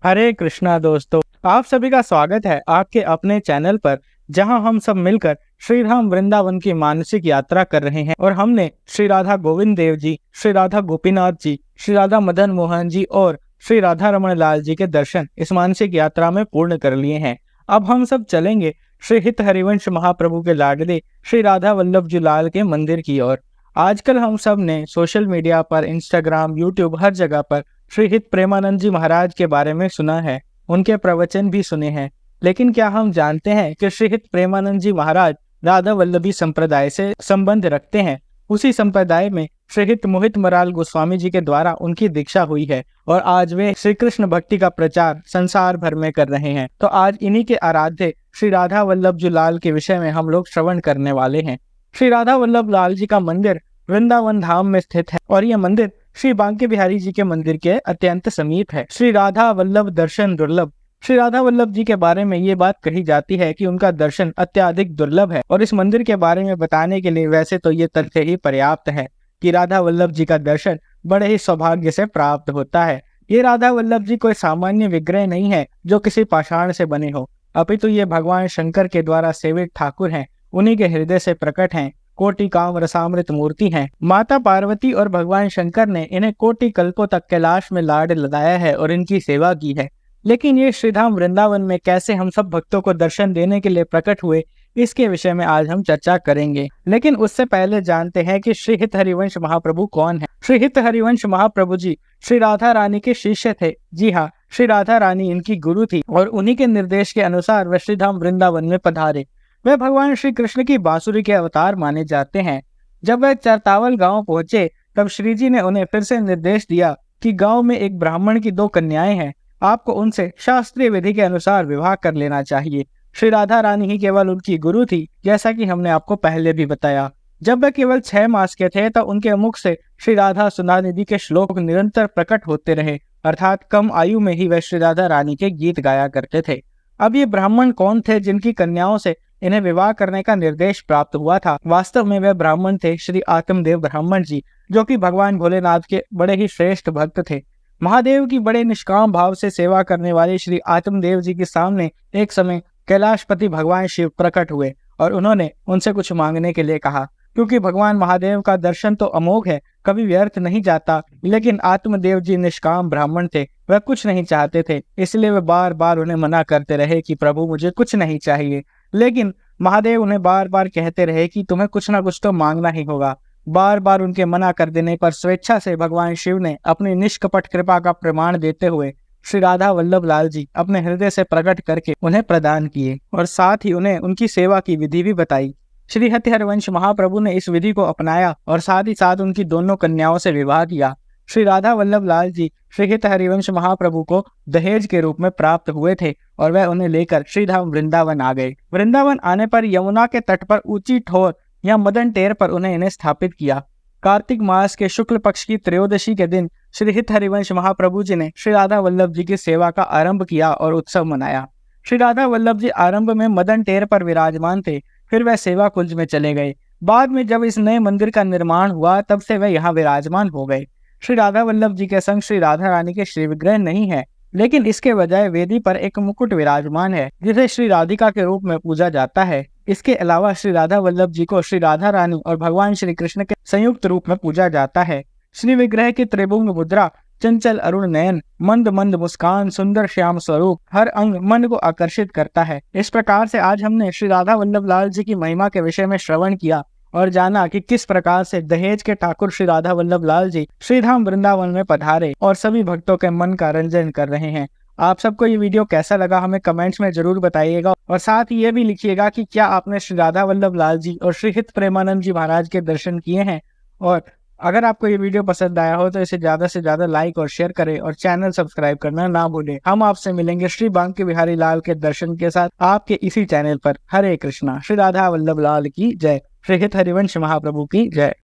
हरे कृष्णा दोस्तों, आप सभी का स्वागत है आपके अपने चैनल पर, जहां हम सब मिलकर श्री राम वृंदावन की मानसिक यात्रा कर रहे हैं। और हमने श्री राधा गोविंद देव जी, श्री राधा गोपीनाथ जी, श्री राधा मदन मोहन जी और श्री राधा रमण लाल जी के दर्शन इस मानसिक यात्रा में पूर्ण कर लिए हैं। अब हम सब चलेंगे श्री हित हरिवंश महाप्रभु के लाडले श्री राधा वल्लभ जी लाल के मंदिर की ओर। आजकल हम सब ने सोशल मीडिया पर, इंस्टाग्राम, यूट्यूब, हर जगह पर श्री हित प्रेमानंद जी महाराज के बारे में सुना है, उनके प्रवचन भी सुने हैं। लेकिन क्या हम जानते हैं कि श्री हित प्रेमानंद जी महाराज राधा वल्लभी संप्रदाय से संबंध रखते हैं? उसी संप्रदाय में श्री हित मोहित मराल गोस्वामी जी के द्वारा उनकी दीक्षा हुई है और आज वे श्री कृष्ण भक्ति का प्रचार संसार भर में कर रहे हैं। तो आज इन्हीं के आराध्य श्री राधा वल्लभ जी लाल के विषय में हम लोग श्रवण करने वाले हैं। श्री राधा वल्लभ लाल जी का मंदिर वृंदावन धाम में स्थित है और यह मंदिर श्री बांके बिहारी जी के मंदिर के अत्यंत समीप है। श्री राधा वल्लभ दर्शन दुर्लभ। श्री राधा वल्लभ जी के बारे में ये बात कही जाती है कि उनका दर्शन अत्याधिक दुर्लभ है। और इस मंदिर के बारे में बताने के लिए वैसे तो ये तथ्य ही पर्याप्त है कि राधा वल्लभ जी का दर्शन बड़े ही सौभाग्य से प्राप्त होता है। ये राधा वल्लभ जी कोई सामान्य विग्रह नहीं है जो किसी पाषाण से बने हो, अपितु ये भगवान शंकर के द्वारा सेवित ठाकुर हैं, उन्हीं के हृदय से प्रकट हैं, कोटि काम रसामृत मूर्ति हैं। माता पार्वती और भगवान शंकर ने इन्हें कोटि कल्पों तक कैलाश में लाड लगाया है और इनकी सेवा की है। लेकिन ये श्रीधाम वृंदावन में कैसे हम सब भक्तों को दर्शन देने के लिए प्रकट हुए, इसके विषय में आज हम चर्चा करेंगे। लेकिन उससे पहले जानते हैं कि श्री हित हरिवंश महाप्रभु कौन है। श्री हित हरिवंश महाप्रभु जी श्री राधा रानी के शिष्य थे। जी हाँ, श्री राधा रानी इनकी गुरु थी और उन्हीं के निर्देश के अनुसार वे श्रीधाम वृंदावन में पधारे। वे भगवान श्री कृष्ण की बांसुरी के अवतार माने जाते हैं। जब वे चरतावल गांव पहुंचे तब श्री जी ने उन्हें फिर से निर्देश दिया कि गांव में एक ब्राह्मण की 2 कन्याएं हैं, आपको उनसे शास्त्रीय विधि के अनुसार विवाह कर लेना चाहिए। श्री राधा रानी ही केवल उनकी गुरु थी, जैसा कि हमने आपको पहले भी बताया। जब वे केवल 6 मास के थे तो उनके मुख से श्री राधा सुधा निधि के श्लोक निरंतर प्रकट होते रहे, अर्थात कम आयु में ही वे श्री राधा रानी के गीत गाया करते थे। अब ये ब्राह्मण कौन थे जिनकी कन्याओं से इन्हें विवाह करने का निर्देश प्राप्त हुआ था? वास्तव में वे ब्राह्मण थे श्री आत्मदेव ब्राह्मण जी, जो कि भगवान भोलेनाथ के बड़े ही श्रेष्ठ भक्त थे। महादेव की बड़े निष्काम भाव से सेवा करने वाले श्री आत्मदेव जी के सामने एक समय कैलाशपति भगवान शिव प्रकट हुए और उन्होंने उनसे कुछ मांगने के लिए कहा। क्योंकि भगवान महादेव का दर्शन तो अमोघ है, कभी व्यर्थ नहीं जाता, लेकिन आत्मदेव जी निष्काम ब्राह्मण थे, वह कुछ नहीं चाहते थे। इसलिए वे बार बार उन्हें मना करते रहे कि प्रभु मुझे कुछ नहीं चाहिए। लेकिन महादेव उन्हें बार बार कहते रहे कि तुम्हें कुछ ना कुछ तो मांगना ही होगा। बार बार उनके मना कर देने पर स्वेच्छा से भगवान शिव ने अपनी निष्कपट कृपा का प्रमाण देते हुए श्री राधा वल्लभ लाल जी अपने हृदय से प्रकट करके उन्हें प्रदान किए और साथ ही उन्हें उनकी सेवा की विधि भी बताई। श्री हित हरिवंश महाप्रभु ने इस विधि को अपनाया और साथ ही साथ उनकी दोनों कन्याओं से विवाह किया। श्री राधा वल्लभ लाल जी श्री हित हरिवंश महाप्रभु को दहेज के रूप में प्राप्त हुए थे और वह उन्हें लेकर श्रीधाम वृंदावन आ गए। वृंदावन आने पर यमुना के तट पर ऊंची ठोर या मदन टेर पर इन्हें स्थापित किया। कार्तिक मास के शुक्ल पक्ष की त्रयोदशी के दिन श्री हित हरिवंश महाप्रभु जी ने श्री राधा वल्लभ जी की सेवा का आरंभ किया और उत्सव मनाया। श्री राधा वल्लभ जी आरंभ में मदन टेर पर विराजमान थे, फिर वह सेवा कुंज में चले गए। बाद में जब इस नए मंदिर का निर्माण हुआ तब से वह यहाँ विराजमान हो गए। श्री राधा वल्लभ जी के संग श्री राधा रानी के श्री विग्रह नहीं है, लेकिन इसके बजाय वेदी पर एक मुकुट विराजमान है जिसे श्री राधिका के रूप में पूजा जाता है। इसके अलावा श्री राधा वल्लभ जी को श्री राधा रानी और भगवान श्री कृष्ण के संयुक्त रूप में पूजा जाता है। श्री विग्रह की त्रिभुंग मुद्रा, चंचल अरुण नयन, मंद मंद मुस्कान, सुंदर श्याम स्वरूप हर अंग मन को आकर्षित करता है। इस प्रकार से आज हमने श्री राधा वल्लभ लाल जी की महिमा के विषय में श्रवण किया और जाना कि किस प्रकार से दहेज के ठाकुर श्री राधा वल्लभ लाल जी श्रीधाम वृंदावन में पधारे और सभी भक्तों के मन का रंजन कर रहे हैं। आप सबको ये वीडियो कैसा लगा हमें कमेंट्स में जरूर बताइएगा और साथ ही ये भी लिखिएगा कि क्या आपने श्री राधा वल्लभ लाल जी और श्री हित प्रेमानंद जी महाराज के दर्शन किए हैं। और अगर आपको ये वीडियो पसंद आया हो तो इसे ज्यादा से ज्यादा लाइक और शेयर करें और चैनल सब्सक्राइब करना ना भूलें। हम आपसे मिलेंगे श्री बांके बिहारी लाल के दर्शन के साथ आपके इसी चैनल पर। हरे कृष्णा। श्री राधा वल्लभ लाल की जय। श्री हित हरिवंश महाप्रभु की जय।